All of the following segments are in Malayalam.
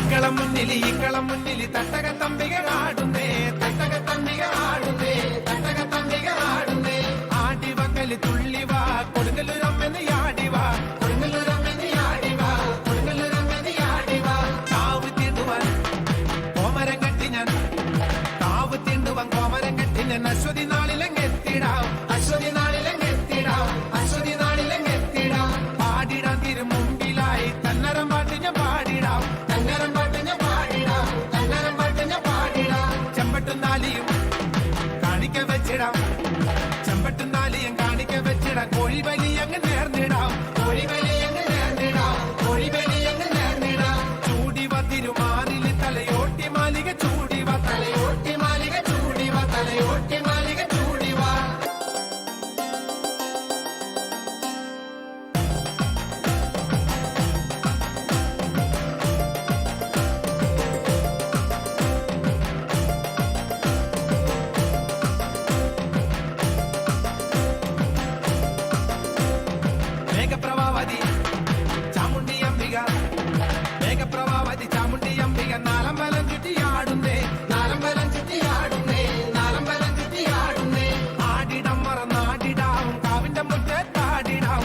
ഇക്കളം മുന്നിലി തട്ടക തമ്പികൾ ആടുന്നേ ആടി വക്കല് തുള്ളിവാ കൊടുങ്ങല്ലൂരമ്മന് യാടിവാ കാവ് തീണ്ടുവാൻ കോമരം കെട്ടി ഞാൻ അശ്വതി നാളിലെത്തിടാം പാടിടാൻ തിരു മുമ്പിലായി തന്നരം പാട്ട് ഞാൻ പാടിടാം ചെമ്പട്ടുന്നാലിയും കാണിക്ക വെച്ചിടാം കോഴി ബലി അങ്ങ് നേർന്നിടാം ചൂടിവ തിരുമാറിൽ തലയോട്ടി മാലിക ചൂടിവ മേഘപ്രഭാവതി ചാമുണ്ടി അംബിക നാലമ്പലം ചുറ്റിയാടുന്നേ ആടിടം മറന്നാടിടാവും കാവിന്റെ മുറ്റത്താടിടാം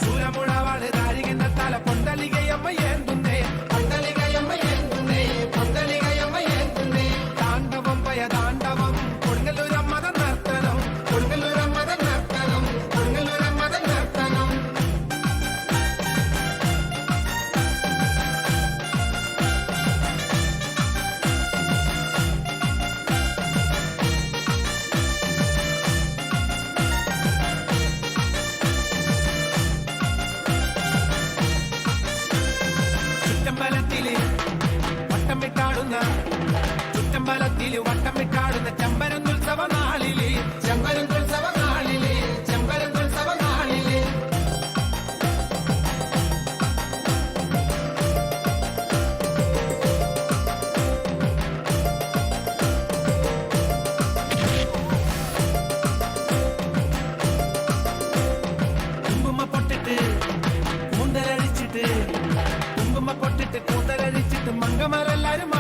ശൂലമുടവാള് ദാരികന്റെ തല പൊന്തലികയമ്മ ഏന്തുന്നേ താണ്ഡവം കൊടുങ്ങല്ലൂരമ്മ നർത്തനം ചുറ്റമ്പലത്തില് വട്ടമിട്ടാടുന്ന ചെമ്പരന്തുത്സവ നാളില് കുങ്കുമ പൊട്ടിട്ട് കൂന്തലഴിച്ചിട്ട് മങ്കമാരെല്ലാരും